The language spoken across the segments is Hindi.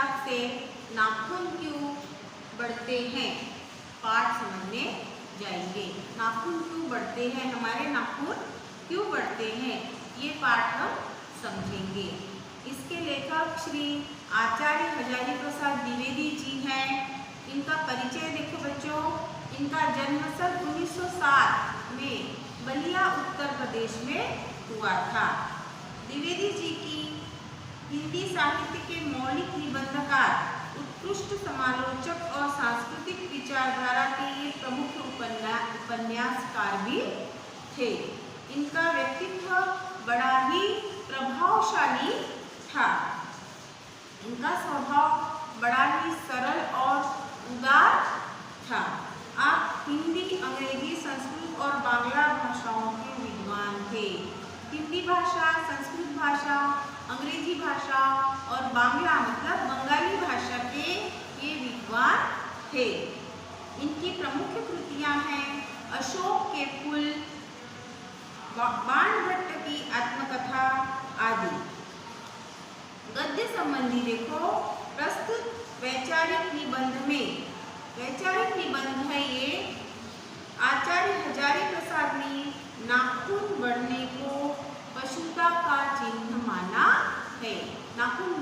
प्रसाद से नाखून क्यों बढ़ते हैं, पाठ समझने जाएंगे। नाखून क्यों बढ़ते हैं, हमारे नाखून क्यों बढ़ते हैं, ये पाठ हम समझेंगे। इसके लेखक श्री आचार्य हजारी प्रसाद द्विवेदी जी हैं। इनका परिचय देखो बच्चों, इनका जन्म सन 1907 में बलिया उत्तर प्रदेश में हुआ था। द्विवेदी जी की हिंदी साहित्य के मौलिक निबंधकार, उत्कृष्ट समालोचक और सांस्कृतिक विचारधारा के ये प्रमुख उपन्यासकार भी थे। इनका व्यक्तित्व बड़ा ही प्रभावशाली था। इनका स्वभाव बड़ा ही सरल और उदार था। आप हिंदी, अंग्रेजी, संस्कृत और बांग्ला भाषाओं के विद्वान थे। हिंदी भाषा, संस्कृत भाषा, अंग्रेजी भाषा और बांग्ला मतलब बंगाली भाषा के ये विद्वान थे। इनकी प्रमुख कृतियां हैं अशोक के फूल, बाणभट्ट की आत्मकथा आदि। गद्य संबंधी देखो, प्रस्तुत वैचारिक निबंध में, वैचारिक निबंध है ये, आचार्य हजारी प्रसाद ने नाखून बढ़ने को पशुता का चिन्ह माना है। नाखून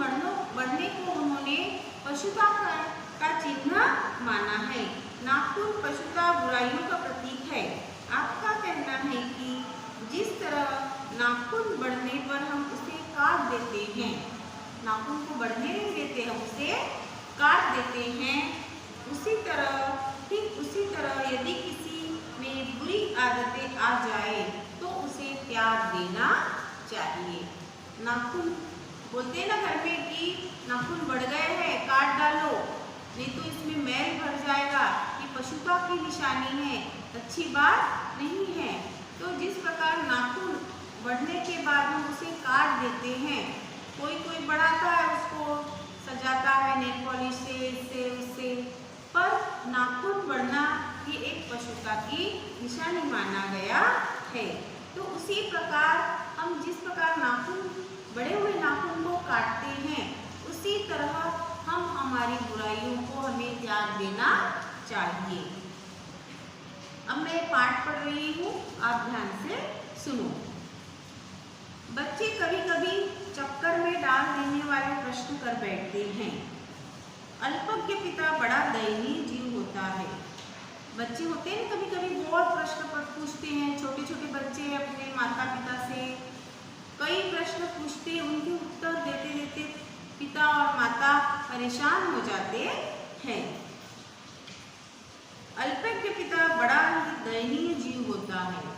बढ़ने को उन्होंने पशुता का चिन्ह माना है। नाखून पशुता बुराइयों का प्रतीक है। आपका कहना है कि जिस तरह नाखून बढ़ने पर हम उसे काट देते हैं, नाखून को बढ़ने नहीं देते, हम उसे काट देते हैं, उसी तरह यदि किसी में बुरी आदतें आ जाए तो उसे त्याग देना चाहिए। नाखून बोलते ना घर में कि नाखून बढ़ गए हैं, काट डालो, नहीं तो इसमें मैल भर जाएगा, ये पशुता की निशानी है, अच्छी बात नहीं है। तो जिस प्रकार नाखून बढ़ने के बाद हम उसे काट देते हैं, कोई बढ़ाता है, उसको सजाता है नेल पॉलिश से, इससे उससे, पर नाखून बढ़ना ये एक पशुता की निशानी माना गया है। तो उसी प्रकार हम जिस प्रकार नाखून, बड़े हुए नाखून को काटते हैं, उसी तरह हम हमारी बुराइयों को हमें त्याग देना चाहिए। अब मैं पाठ पढ़ रही हूँ, आप ध्यान से सुनो। बच्चे कभी कभी चक्कर में डाल देने वाले प्रश्न कर बैठते हैं। अल्पज्ञ पिता बड़ा दयनीय जीव होता है। बच्चे होते हैं कभी कभी बहुत प्रश्न पूछते हैं, छोटे छोटे बच्चे अपने माता पिता से कई प्रश्न पूछते, उनके उत्तर देते देते पिता और माता परेशान हो जाते हैं। अल्पज्ञ पिता बड़ा ही दयनीय जीव होता है।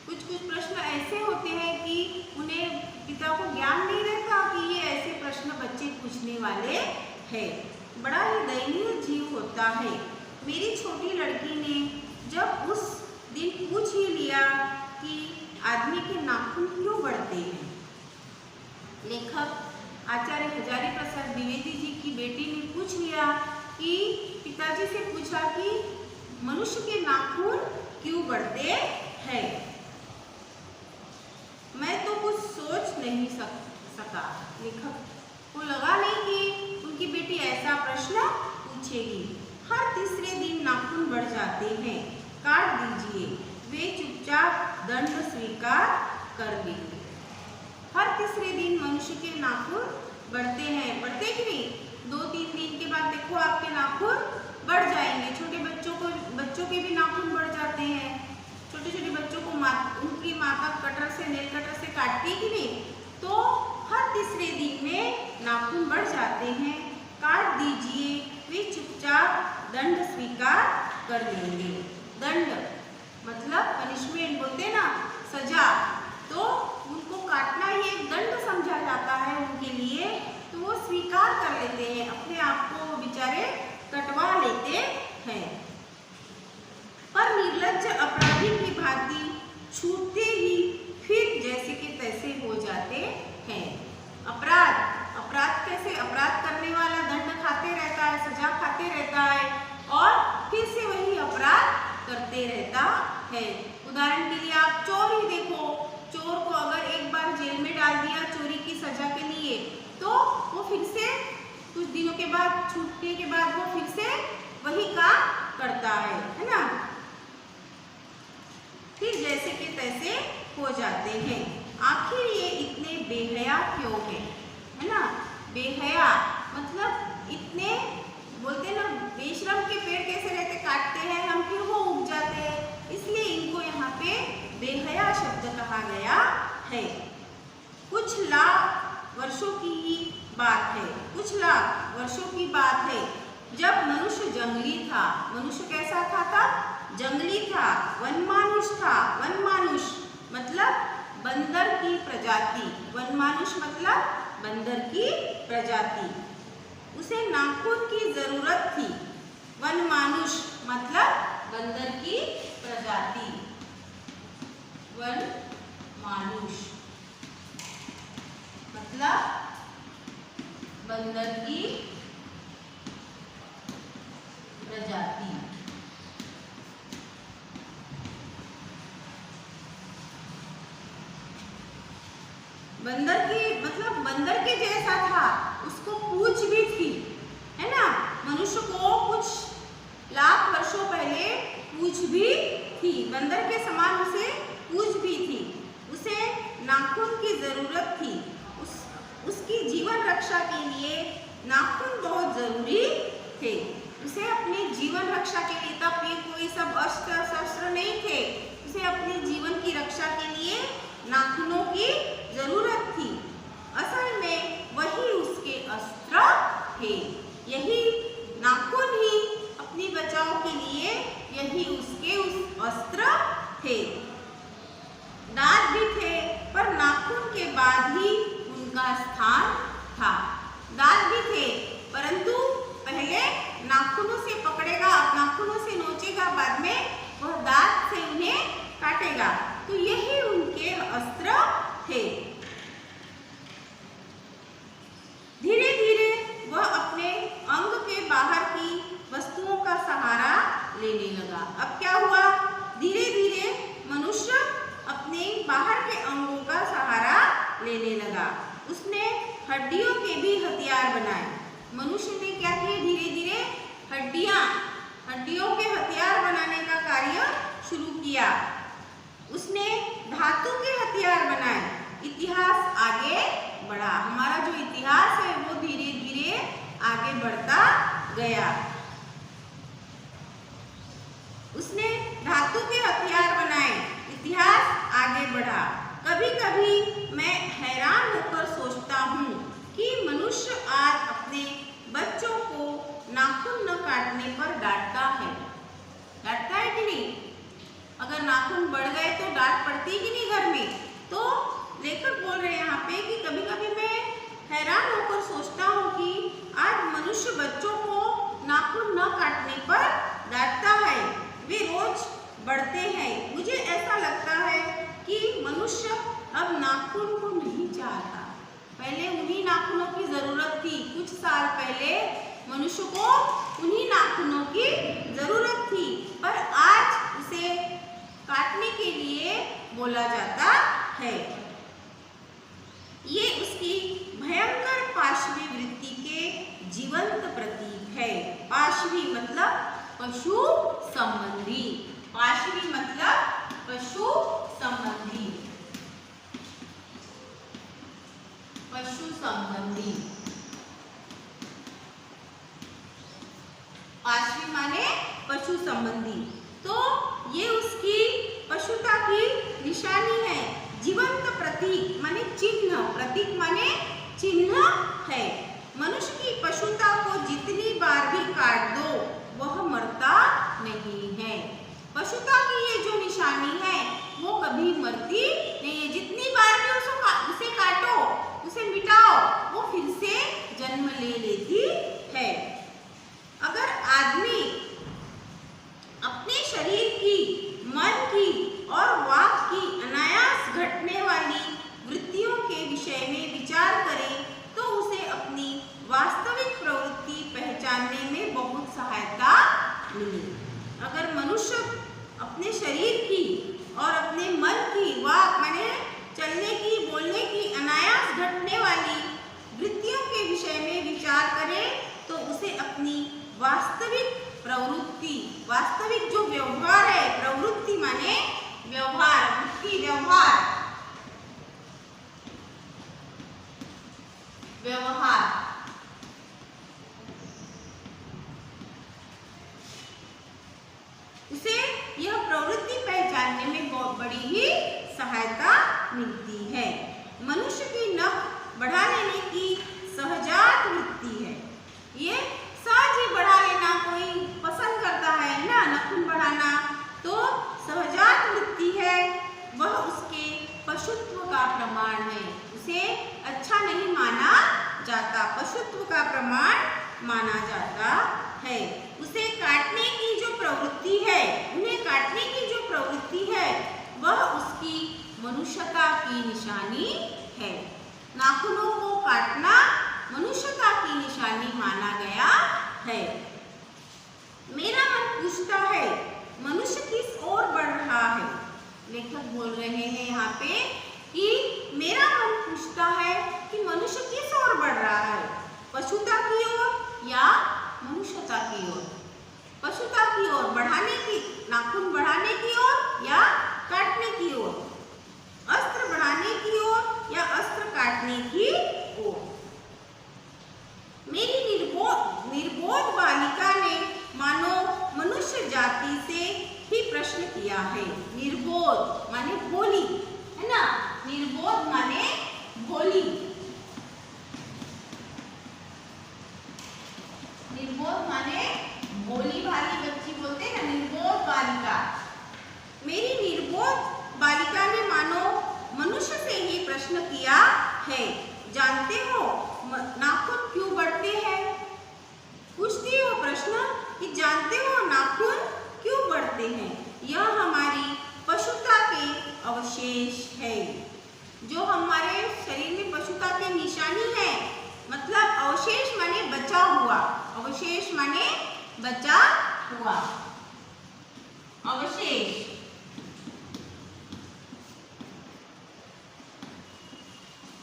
कुछ प्रश्न ऐसे होते हैं कि उन्हें पिता को ज्ञान नहीं रहता कि ये ऐसे प्रश्न बच्चे पूछने वाले हैं। बड़ा ही दयनीय जीव होता है। मेरी छोटी लड़की ने जब उस दिन पूछ ही लिया कि आदमी के नाखून क्यों बढ़ते हैं। लेखक आचार्य हजारी प्रसाद द्विवेदी जी की बेटी ने पूछ लिया कि पिताजी से पूछा कि मनुष्य के नाखून क्यों बढ़ते हैं। मैं तो कुछ सोच नहीं सका। लेखक को लगा नहीं कि उनकी बेटी ऐसा प्रश्न पूछेगी। हर तीसरे दिन नाखून बढ़ जाते हैं, काट दीजिए, वे चुपचाप दंड स्वीकार कर लेंगे। हर तीसरे दिन मनुष्य के नाखून बढ़ते हैं, बढ़ते कि नहीं, 2-3 दिन के बाद देखो आपके नाखून बढ़ जाएंगे। छोटे बच्चों के भी नाखून बढ़ जाते हैं। छोटे छोटे बच्चों को उनकी माता कटर से, नेल कटर से काटती कि नहीं, तो हर तीसरे दिन में नाखून बढ़ जाते हैं, काट दीजिए, वे चुपचाप दंड स्वीकार कर लेंगे। दंड मतलब पनिशमेंट बोलते ना, सजा, तो उनको काटना ही एक दंड समझा जाता है उनके लिए, तो वो स्वीकार कर लेते हैं, अपने आप को बेचारे कटवा लेते हैं। पर निर्लज्ज अपराधी की भांति छूटते ही फिर जैसे के तैसे हो जाते हैं। अपराध कैसे, अपराध करने वाला दंड खाते रहता है, सजा खाते रहता है और फिर से वही अपराध करते रहता है। उदाहरण के लिए आप चोर ही देखो, चोर को अगर एक बार जेल में डाल दिया चोरी की सजा के लिए, तो वो फिर से कुछ दिनों के बाद, छूटने के बाद वो फिर से वही काम करता है ना। फिर जैसे के तैसे हो जाते हैं। आखिर ये इतने बेहया क्यों है ना। बेहया मतलब इतने, बोलते हैं ना बेशरम के पेड़ कैसे रहते, काटते हैं हम फिर वो उग जाते हैं, इसलिए इनको यहाँ पे बेहया शब्द कहा गया है। कुछ लाख वर्षों की ही बात है, कुछ लाख वर्षों की बात है, जब मनुष्य जंगली था। मनुष्य कैसा था तब? जंगली था, वनमानुष था। वनमानुष मतलब बंदर की प्रजाति, वनमानुष मतलब बंदर की प्रजाति। उसे नाखून की जरूरत थी। वनमानुष मतलब बंदर की प्रजाति, वनमानुष मतलब बंदर की प्रजाति। बंदर की मतलब बंदर के जैसा था, उसको पूंछ भी थी, है ना। मनुष्य को कुछ लाख वर्षों पहले पूंछ भी थी, बंदर के समान उसे पूंछ भी थी। उसे नाखून की जरूरत थी। उसकी जीवन रक्षा के लिए नाखून बहुत जरूरी थे। उसे अपनी जीवन रक्षा के लिए, तब ये कोई सब अस्त्र शस्त्र नहीं थे, उसे अपने जीवन की रक्षा के लिए नाखूनों की जरूरत थी। असल में वही उसके अस्त्र थे। यही नाखून ही अपनी बचाव के लिए, यही उसके अस्त्र थे। दांत भी थे, पर नाखून के बाद ही उनका स्थान था। दांत भी थे, परंतु पहले नाखूनों से पकड़ेगा, नाखूनों से नोचेगा, बाद में वह दांत से उन्हें काटेगा। तो यही उनके अस्त्र थे। धीरे धीरे वह अपने अंग के बाहर की वस्तुओं का सहारा लेने लगा। अब क्या हुआ? धीरे धीरे मनुष्य अपने बाहर के अंगों का सहारा लेने लगा। उसने हड्डियों के भी हथियार बनाए। मनुष्य ने क्या किया? धीरे धीरे हड्डियों के हथियार बनाने का कार्य शुरू किया। उसने धातु के हथियार बनाए। इतिहास आगे बढ़ा। हमारा जो इतिहास है वो धीरे धीरे आगे बढ़ता गया। उसने धातु के हथियार बनाए, इतिहास आगे बढ़ा। कभी कभी मैं हैरान होकर सोचता हूँ कि मनुष्य आज अपने बच्चों को नाखून न काटने पर डांटता है कि नहीं? अगर नाखून बढ़ गए तो डांट पड़ती कि नहीं घर में? तो लेखक बोल रहे हैं यहाँ पे कि कभी कभी मैं हैरान होकर सोचता हूँ कि आज मनुष्य बच्चों को नाखून न काटने पर डांटता है। वे रोज बढ़ते हैं। मुझे ऐसा लगता है कि मनुष्य अब नाखून को नहीं चाहता। पहले उन्हीं नाखूनों की जरूरत थी। कुछ साल पहले मनुष्य को उन्हीं नाखूनों की जरूरत थी, पर आज उसे काटने के लिए बोला जाता है। ये उसकी भयंकर पाशवी वृत्ति के जीवंत प्रतीक है। पाशवी मतलब पशु संबंधी। पाशवी मतलब पशु संबंधी। पशु संबंधी। पाशवी माने पशु संबंधी। तो ये उसकी पशुता की निशानी है। जीवंत प्रतीक माने चिन्ह। प्रतीक माने चिन्ह है। मनुष्य की पशुता को जितनी बार भी काट दो वह मरता नहीं है। पशुता की ये जो निशानी है वो कभी मरती नहीं है। जितनी बार भी उसे काटो, उसे मिटाओ, वो फिर से जन्म ले लेती है। अगर आदमी अपने शरीर की, मन की और वाक की अनायास घटने वाली वृत्तियों के विषय में विचार करे तो उसे अपनी वास्तविक प्रवृत्ति पहचानने में बहुत सहायता मिली। अगर मनुष्य अपने शरीर की और अपने मन की, वाक माने चलने की, बोलने की अनायास घटने वाली वृत्तियों के विषय में विचार करे तो उसे अपनी वास्तविक प्रवृत्ति, वास्तविक जो व्यवहार है, प्रवृत्ति माने व्यवहार, वृत्ति व्यवहार, व्यवहार, उसे यह प्रवृत्ति पहचानने में बहुत बड़ी ही सहायता मिलती है। मनुष्य की नख बढ़ा लेने की सहजात वृत्ति है। ये सहज ही बढ़ा लेना कोई पसंद करता है ना, नाखून बढ़ाना तो सहजात वृत्ति है, वह उसके पशुत्व का प्रमाण है। उसे अच्छा नहीं माना जाता, पशुत्व का प्रमाण माना जाता है। उसे काटने की जो प्रवृत्ति है, उन्हें काटने की जो प्रवृत्ति है, वह उसकी मनुष्यता की निशानी है। नाखूनों को काटना मनुष्यता की निशानी माना गया है। मेरा मन पूछता है मनुष्य किस ओर बढ़ रहा है। लेखक बोल रहे हैं यहाँ पे कि मेरा मन पूछता है कि मनुष्य किस ओर बढ़ रहा है, पशुता की ओर या मनुष्यता की ओर। पशुता की ओर, बढ़ाने की, नाखून बढ़ाने की ओर या काटने की ओर, अस्त्र बढ़ाने की ओर या अस्त्र काटने की ओर। मेरी निर्बोध बालिका ने मानो मनुष्य जाति से ही प्रश्न किया है। निर्बोध माने भोली, है ना, निर्बोध माने भोली, निर्बोध माने भोली भाली बच्ची बोलते हैं ना, निर्बोध बालिका। मेरी निर्बोध बालिका ने मानो मनुष्य से ही प्रश्न किया है, जानते हो नाखून क्यों बढ़ते हैं? पूछती है वो प्रश्न कि जानते हो नाखून क्यों बढ़ते हैं? यह हमारी पशुता के अवशेष है। जो हमारे शरीर में पशुता के निशानी है, मतलब अवशेष माने बचा हुआ, अवशेष माने बचा हुआ, अवशेष,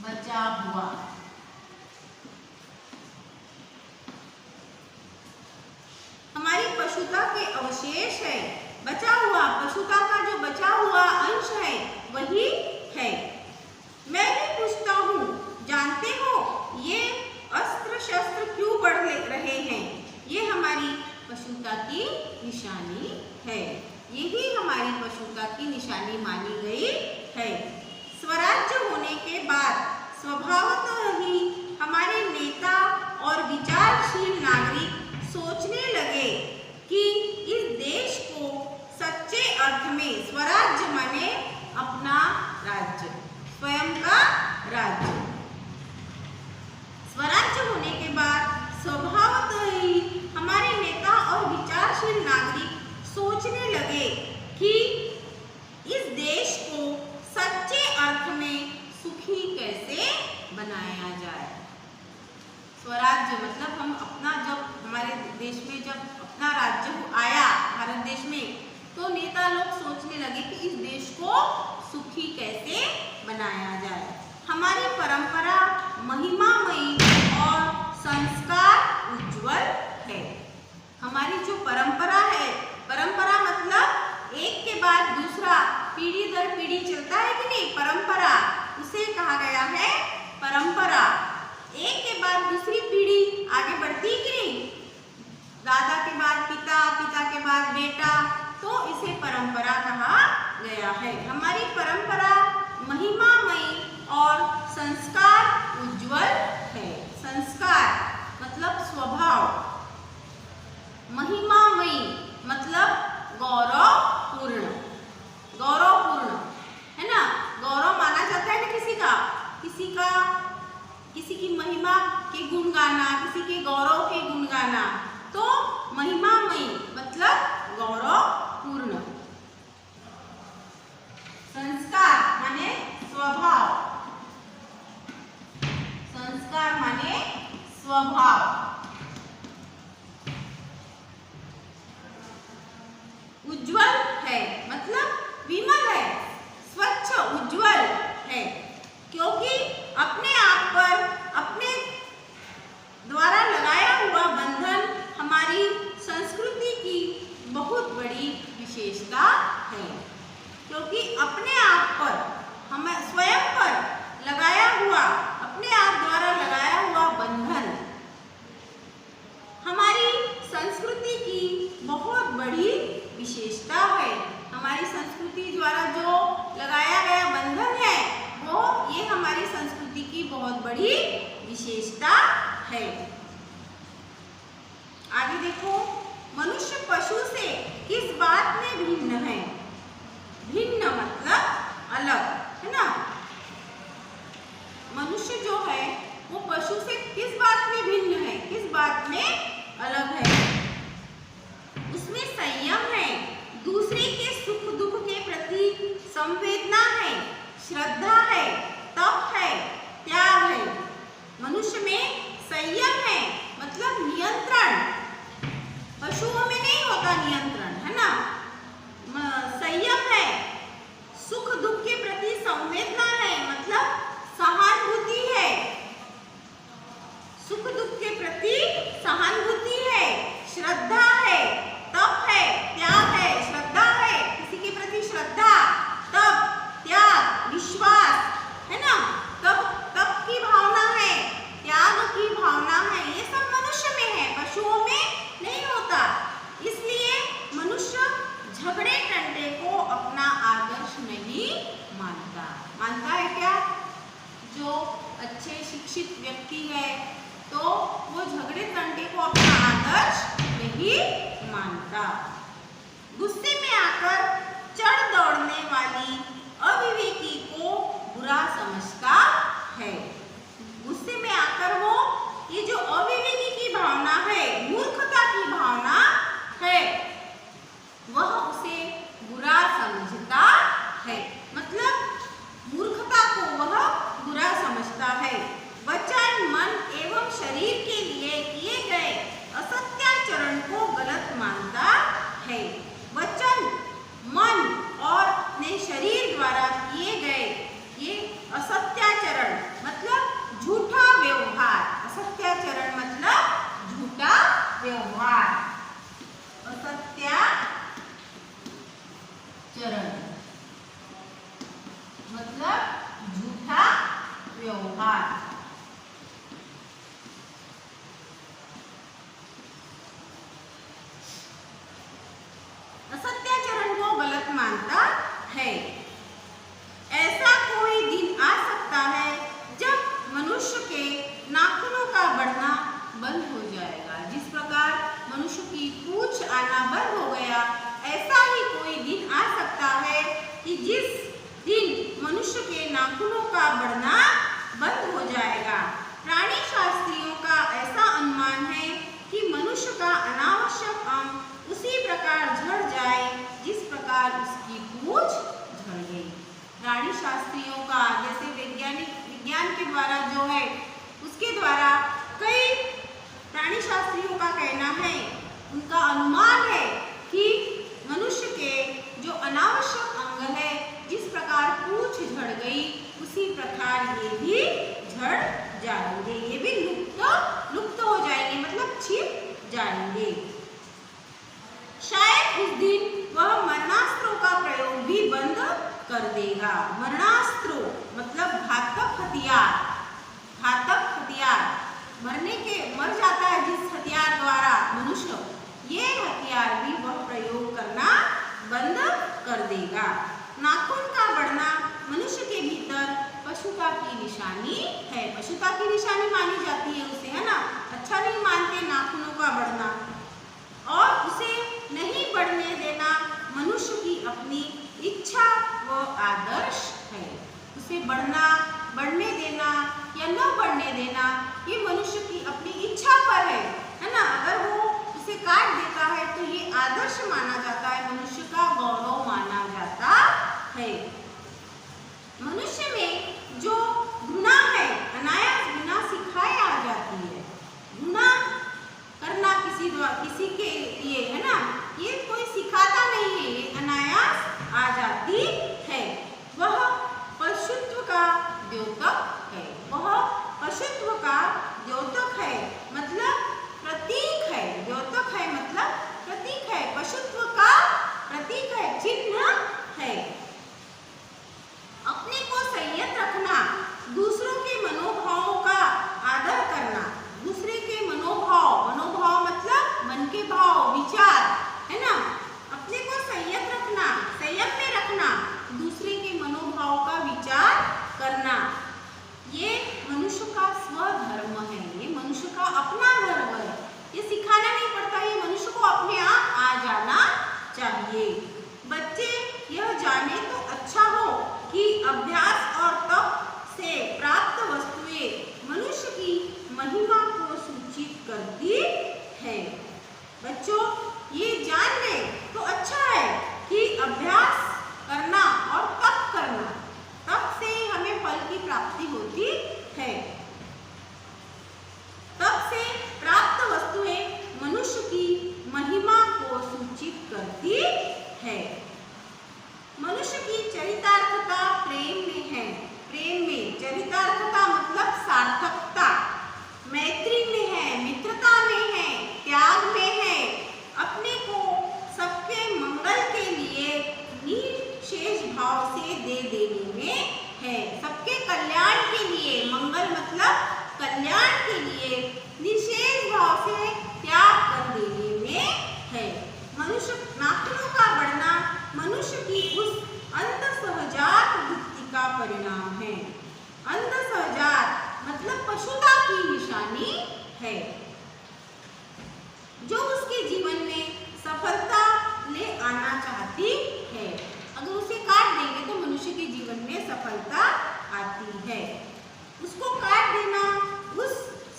बचा हुआ। हमारी पशुता के अवशेष है, बचा हुआ, पशुता का जो बचा हुआ अंश है वही है। मैं भी पूछता हूँ, जानते हो ये अस्त्र शस्त्र क्यों बढ़ रहे हैं? ये हमारी पशुता की निशानी है, यही हमारी पशुता की निशानी मानी गई है। स्वराज्य होने के बाद स्वभावतः ही हमारे नेता और विचारशील नागरिक सोचने लगे कि इस देश को सच्चे अर्थ में, स्वराज्य माने अपना राज्य, स्वयं का राज्य। स्वराज्य होने के बाद स्वभावतः ही हमारे नेता और विचारशील नागरिक सोचने लगे कि इस देश को सच्चे अर्थ में सुखी कैसे बनाया जाए। स्वराज्य मतलब हम अपना, जब हमारे देश में जब अपना राज्य आया भारत देश में, तो नेता लोग सोचने लगे कि इस देश को सुखी कैसे बनाया जाए। हमारी परंपरा महिमामयी और संस्कार उज्जवल है। हमारी जो परंपरा है, परंपरा मतलब एक के बाद दूसरा पीढ़ी दर पीढ़ी चलता है कि नहीं, परंपरा, उसे कहा गया है परंपरा। एक के बाद दूसरी पीढ़ी आगे बढ़ती कि नहीं, दादा के बाद पिता, पिता के बाद बेटा, तो इसे परंपरा कहा गया है। हमारी परंपरा महिमामयी और संस्कार उज्जवल है। संस्कार मतलब स्वभाव, महिमामयी मतलब गौरवपूर्ण, गौरवपूर्ण, है ना, गौरव माना जाता है ना किसी की महिमा के गुण गाना, किसी के गौरव के गुण गाना, तो महिमामयी मतलब गौरवपूर्ण। संस्कार माने स्वभाव, संस्कार माने स्वभाव। बड़ी विशेषता है, क्योंकि अपने आप पर, हमें स्वयं पर लगाया हुआ, अपने आप द्वारा लगाया हुआ बंधन हमारी संस्कृति की बहुत बड़ी विशेषता है। हमारी संस्कृति द्वारा जो लगाया गया बंधन है वो ये हमारी संस्कृति की बहुत बड़ी विशेषता है। आगे देखो, मनुष्य पशु से किस बात में भिन्न है? भिन्न मतलब अलग, है ना। मनुष्य जो है वो पशु से किस बात में भिन्न है, किस बात में अलग है? उसमें संयम है, दूसरे के सुख दुख के प्रति संवेदना है, श्रद्धा है, तप है, त्याग है। मनुष्य में संयम है मतलब नियंत्रण, पशुओं में नहीं होता नियंत्रण, है ना। संयम है, सुख दुख के प्रति संवेदना है मतलब सहानुभूति है, सुख दुख के प्रति सहानुभूति है, श्रद्धा है, तप है, त्याग है, श्रद्धा है, किसी के प्रति श्रद्धा, तप, त्याग, विश्वास, है ना, तप की भावना है, त्याग की भावना है, ये सब मनुष्य में है, पशुओं में नहीं होता। इसलिए मनुष्य झगड़े टंटे को अपना आदर्श नहीं मानता। मानता है क्या? जो अच्छे शिक्षित व्यक्ति है तो वो झगड़े टंटे को अपना आदर्श नहीं मानता। गुस्से में आकर चढ़ दौड़ने वाली अविवेकी को बुरा समझता है। गुस्से में आकर वो ये जो अविवेकी की भावना है, मूर्खता की भावना है, वह उसे बुरा समझता है, मतलब मूर्खता को वह बुरा समझता है। वचन, मन एवं शरीर के लिए किए गए असत्याचरण को गलत मानता है। वचन, मन और अपने शरीर द्वारा किए गए ये असत्याचरण मतलब झूठा व्यवहार, असत्याचरण मतलब झूठा व्यवहार, असत्याचरण मतलब झूठा व्यवहार। असत्याचरण को गलत मानता है। ऐसा कोई दिन आ सकता है जब मनुष्य के नाखूनों का बढ़ना बंद हो जाएगा। जिस प्रकार मनुष्य की पूंछ आना बंद हो गया, ऐसा ही कोई दिन आ सकता है कि जिस दिन मनुष्य के नाखूनों का बढ़ना बंद हो जाएगा। प्राणी शास्त्रियों का ऐसा अनुमान है कि मनुष्य का अनावश्यक अंग उसी प्रकार झड़ जाए जिस प्रकार उसकी पूंछ झड़ गई। प्राणी शास्त्रियों का, जैसे विज्ञान के द्वारा जो है उसके द्वारा कई प्राणी शास्त्रियों का कहना है, उनका अनुमान है कि मनुष्य के जो अनावश्यक अंग है, जिस प्रकार पूंछ झड़ गई उसी प्रकार ये भी झड़ जाएंगे, ये भी लुप्त हो जाएंगे मतलब छिप जाएंगे। शायद उस दिन वह मरणास्त्रों का प्रयोग भी बंद कर देगा। मरणास्त्रों मतलब घातक हथियार, घातक हथियार, मर जाता है जिस हथियार द्वारा मनुष्य, ये हथियार भी वह प्रयोग करना बंद कर देगा। नाखून का बढ़ना मनुष्य के भीतर पशुता की निशानी है, पशुता की निशानी मानी जाती है उसे, है ना। अच्छा नहीं मानते नाखूनों का बढ़ना, और उसे नहीं बढ़ने देना मनुष्य की अपनी इच्छा व आदर्श है। उसे बढ़ने देना या न बढ़ने देना ये मनुष्य की अपनी इच्छा पर है ना। अगर वो उसे काट देता है तो ये आदर्श माना जाता है, मनुष्य का गौरव माना जाता है। मनुष्य में जो घृणा है, अनायास घृणा सिखाई आ जाती है। घृणा करना किसी के लिए, है ना, ये कोई सिखाता नहीं है, ये अनायास आ जाती है। वह पशुत्व का द्योतक है, वह पशुत्व का द्योतक है मतलब प्रतीक है। द्योतक है मतलब प्रतीक है, पशुत्व का करना, ये मनुष्य का स्वधर्म है, ये मनुष्य का अपना धर्म है। ये सिखाना नहीं पड़ता, ये मनुष्य को अपने आप आ जाना चाहिए। बच्चे यह जाने तो अच्छा हो कि अभ्यास और तप से प्राप्त वस्तुएं मनुष्य की महिमा को सूचित करती है। बच्चों ये जान ले तो अच्छा है कि अभ्यास करना और तप करना, तप से हमें फल की प्राप्ति होती है। तप से प्राप्त वस्तुएं मनुष्य की महिमा को सूचित करती है। मनुष्य की चरितार्थता प्रेम में है। प्रेम में चरितार्थता मतलब सार्थकता, मैत्री में है, मित्रता में है, त्याग में है, अपने को सबके मंगल के लिए निशेष भाव से दे देने में है। सबके कल्याण के लिए, मंगल मतलब कल्याण के लिए निशेष भाव से त्याग कर देने में है। मनुष्य नाखूनों का बढ़ना मनुष्य की उस अंधसहजात वृत्ति का परिणाम है। अंधसहजात मतलब पशुता की निशानी है, जो उसके जीवन में सफलता ले आना चाहती है। अगर उसे काट देंगे तो मनुष्य के जीवन में सफलता आती है। उसको काट देना उस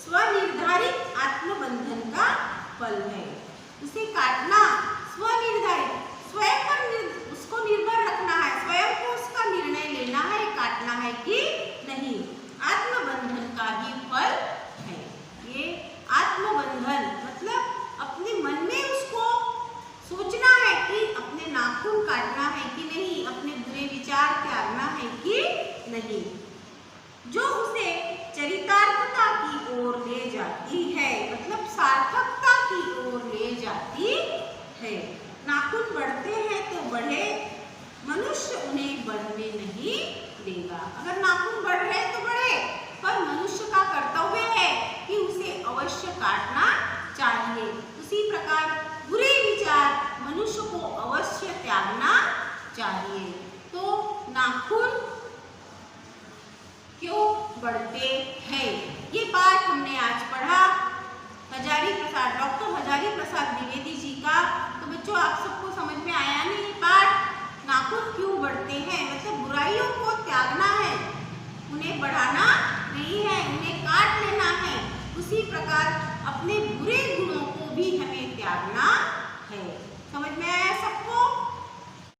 स्वनिर्धारित आत्मबंधन का फल है। उसे काटना स्वनिर्धारित, स्वयं पर उसको निर्भर रखना है, स्वयं को उसका निर्णय लेना है, काटना है कि नहीं, आत्मबंधन का ही फल है। ये आत्मबंधन मतलब अपने मन में उसको सोचना है कि अपने नाखून काटना है कि नहीं, अपने बुरे विचार त्यागना है कि नहीं, जो उसे चरितार्थता की ओर ले जाती है, मतलब सार्थकता की ओर ले जाती है। नाखून बढ़ते हैं तो बढ़े, मनुष्य उन्हें बढ़ने नहीं देगा। अगर नाखून बढ़ रहे तो बढ़े, पर मनुष्य का कर्तव्य है कि उसे अवश्य काटना चाहिए। उसी प्रकार बुरे विचार मनुष्य को अवश्य त्यागना चाहिए। तो नाखून क्यों बढ़ते हैं, ये पाठ हमने आज पढ़ा हजारी प्रसाद, डॉक्टर हजारी प्रसाद द्विवेदी जी का। तो बच्चों आप सबको समझ में आया नहीं ये पाठ, नाखून क्यों बढ़ते हैं, मतलब बुराइयों को त्यागना है, उन्हें बढ़ाना नहीं है, उन्हें काट लेना है। उसी प्रकार अपने बुरे गुणों को भी हमें त्यागना है। समझ में आया?